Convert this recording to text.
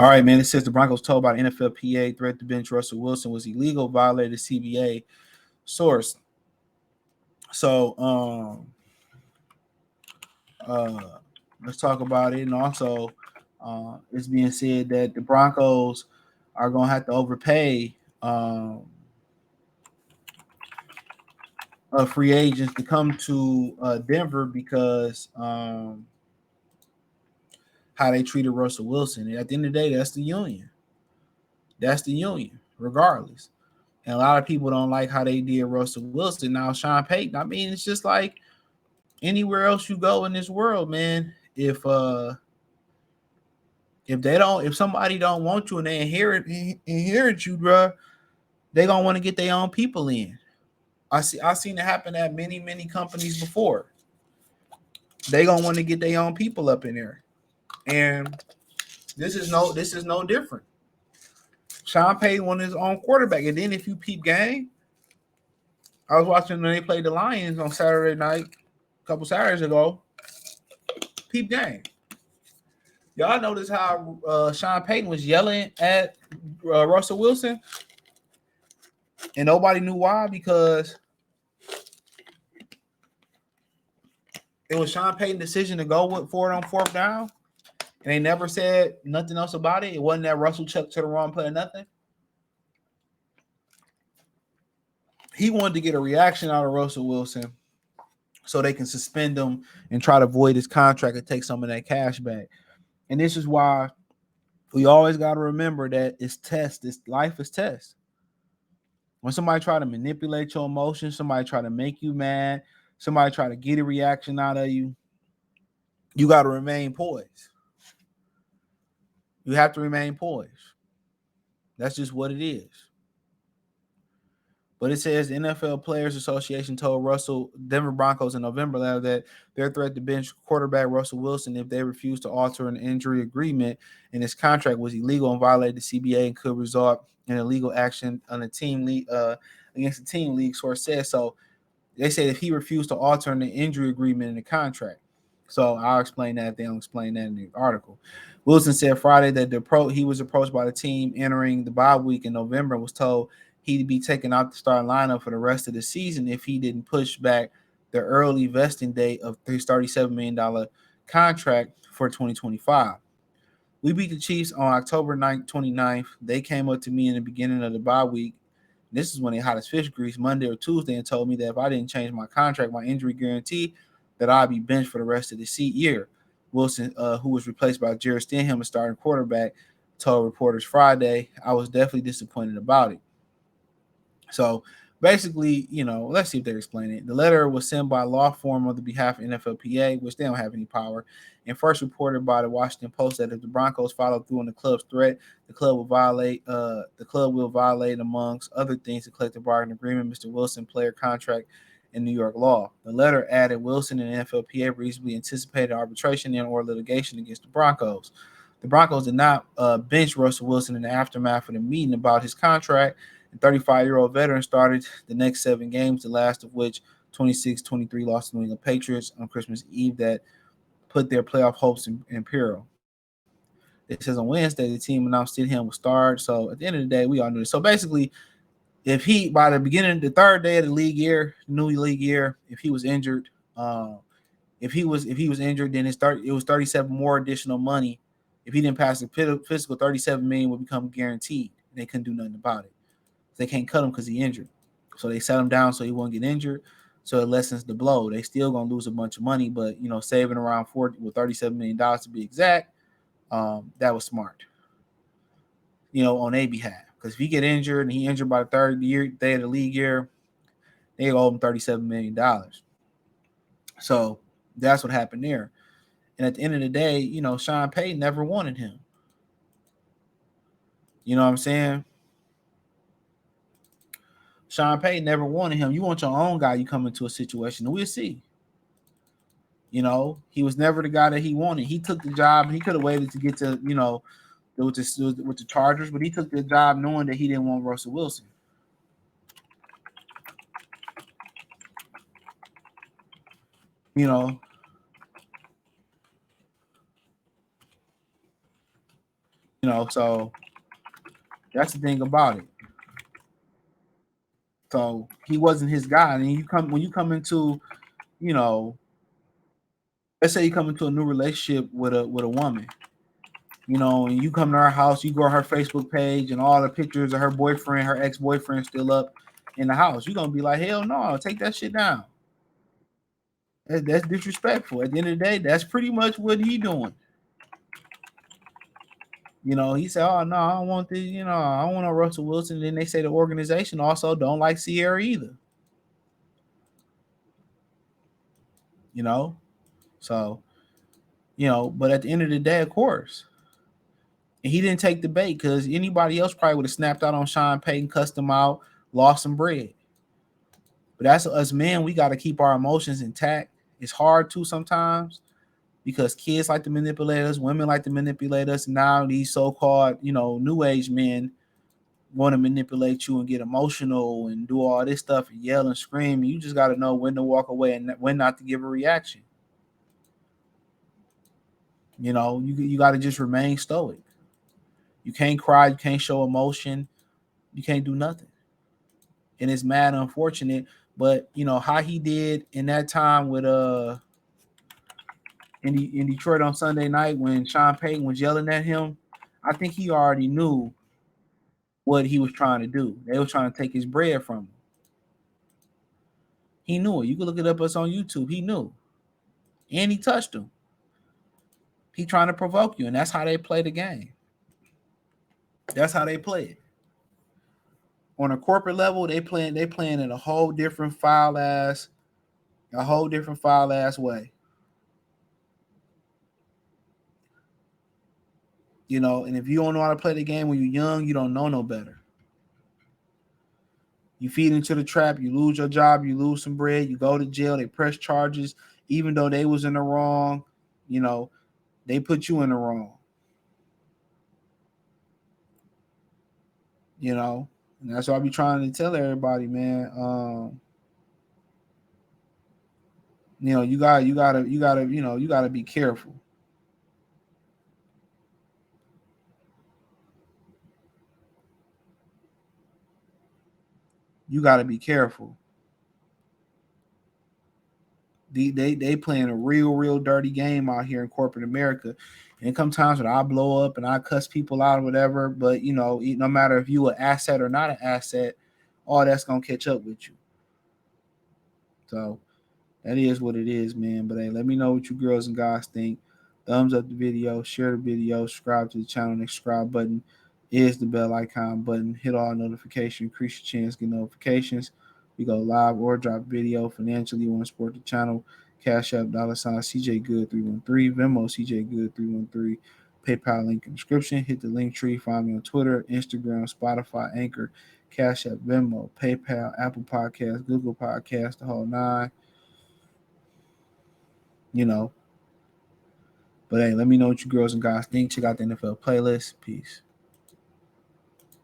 All right, man. It says the Broncos told by the NFLPA threat to bench Russell Wilson was illegal, violated CBA source. So, let's talk about it. And also, it's being said that the Broncos are going to have to overpay free agents to come to Denver because how they treated Russell Wilson. And at the end of the day, that's the union. That's the union, regardless. And a lot of people don't like how they did Russell Wilson. Now, Sean Payton, I mean, it's just like anywhere else you go in this world, man. If somebody don't want you and they inherit you, bro, they gonna want to get their own people in. I seen it happen at many companies before. They gonna want to get their own people up in there, and this is no different. Sean Payton wanted his own quarterback, and then if you peep game, I was watching when they played the Lions on Saturday night, a couple Saturdays ago. Peep game. Y'all notice how Sean Payton was yelling at Russell Wilson, and nobody knew why because it was Sean Payton's decision to go for it on fourth down, and they never said nothing else about it. It wasn't that Russell chucked to the wrong play or nothing. He wanted to get a reaction out of Russell Wilson so they can suspend him and try to void his contract and take some of that cash back. And this is why we always got to remember that it's test. This life is test. When somebody try to manipulate your emotions, somebody try to make you mad, somebody try to get a reaction out of you, you got to remain poised. You have to remain poised. That's just what it is. But it says the NFL Players Association told Denver Broncos in November that their threat to bench quarterback Russell Wilson if they refuse to alter an injury agreement in his contract was illegal and violated the CBA and could result in illegal action on a team league against the team league. Source says so. They said if he refused to alter an injury agreement in the contract. So I'll explain that if they don't explain that in the article. Wilson said Friday that he was approached by the team entering the bye week in November and was told he'd be taken out the starting lineup for the rest of the season if he didn't push back the early vesting date of his $37 million contract for 2025. We beat the Chiefs on October 29th. They came up to me in the beginning of the bye week. This is when they hot as fish grease Monday or Tuesday and told me that if I didn't change my contract, my injury guarantee, that I'd be benched for the rest of the year. Wilson, who was replaced by Jared Stenham, a starting quarterback, told reporters Friday, I was definitely disappointed about it. So basically, let's see if they explain it. The letter was sent by law firm on the behalf of NFLPA, which they don't have any power, and first reported by the Washington Post that if the Broncos follow through on the club's threat, the club will violate, amongst other things, the collective bargaining agreement, Mr. Wilson player contract, and New York law. The letter added Wilson and NFLPA reasonably anticipated arbitration and or litigation against the Broncos. The Broncos did not bench Russell Wilson in the aftermath of the meeting about his contract. The 35-year-old veteran started the next 7 games, the last of which 26-23 lost to the New England Patriots on Christmas Eve that put their playoff hopes in peril. It says on Wednesday, the team announced Stenham will start. So at the end of the day, we all knew this. So basically, if he, by the beginning, the third day of the new league year, if he was injured, if he was injured, then it was 37 more additional money. If he didn't pass the physical, 37 million would become guaranteed. They couldn't do nothing about it. They can't cut him because he injured. So they set him down so he won't get injured. So it lessens the blow. They still gonna lose a bunch of money, but saving around $37 million to be exact, that was smart. On their behalf. Because if he get injured and he injured by the third day of the league year, they owe him $37 million. So that's what happened there. And at the end of the day, Sean Payton never wanted him. You know what I'm saying? Sean Payton never wanted him. You want your own guy, you come into a situation, and we'll see. He was never the guy that he wanted. He took the job. He could have waited to get to, with the Chargers, but he took the job knowing that he didn't want Russell Wilson. So that's the thing about it. So he wasn't his guy. And when you come into, you know, let's say you come into a new relationship with a woman, and you come to her house, you go to her Facebook page, and all the pictures of her boyfriend, her ex-boyfriend, still up in the house. You're gonna be like, hell no, take that shit down. That's disrespectful. At the end of the day, that's pretty much what he doing. He said, "Oh no, I don't want this. I don't want no Russell Wilson." And then they say the organization also don't like Sierra either. You know, so but at the end of the day, of course, and he didn't take the bait because anybody else probably would have snapped out on Sean Payton, cussed him out, lost some bread. But that's us men. We got to keep our emotions intact. It's hard to sometimes because kids like to manipulate us, women like to manipulate us. Now these so-called, new age men want to manipulate you and get emotional and do all this stuff and yell and scream. You just got to know when to walk away and when not to give a reaction. You got to just remain stoic. You can't cry. You can't show emotion. You can't do nothing. And it's mad unfortunate. But how he did in that time with in Detroit on Sunday night when Sean Payton was yelling at him, I think he already knew what he was trying to do. They were trying to take his bread from him. He knew it. You can look it up us on YouTube. He knew. And he touched him. He trying to provoke you, and that's how they play the game. That's how they play it. On a corporate level, they playing in a whole different foul ass way. And if you don't know how to play the game when you're young, you don't know no better. You feed into the trap, you lose your job, you lose some bread, you go to jail, they press charges, even though they was in the wrong, they put you in the wrong. And that's what I be trying to tell everybody, man. You gotta be careful. You gotta be careful. They playing a real dirty game out here in corporate America. And come times when I blow up and I cuss people out or whatever, but no matter if you an asset or not an asset, all that's gonna catch up with you. So that is what it is, man. But hey, let me know what you girls and guys think. Thumbs up the video, share the video, subscribe to the channel. Next subscribe button is the bell icon button. Hit all notifications, increase your chance to get notifications. We go live or drop video financially. You want to support the channel? Cash App $ CJ Good 313, Venmo CJ Good 313, PayPal link in the description. Hit the link tree. Find me on Twitter, Instagram, Spotify, Anchor, Cash App, Venmo, PayPal, Apple Podcasts, Google Podcasts, the whole nine. you know. But hey, let me know what you girls and guys think. Check out the NFL playlist. Peace.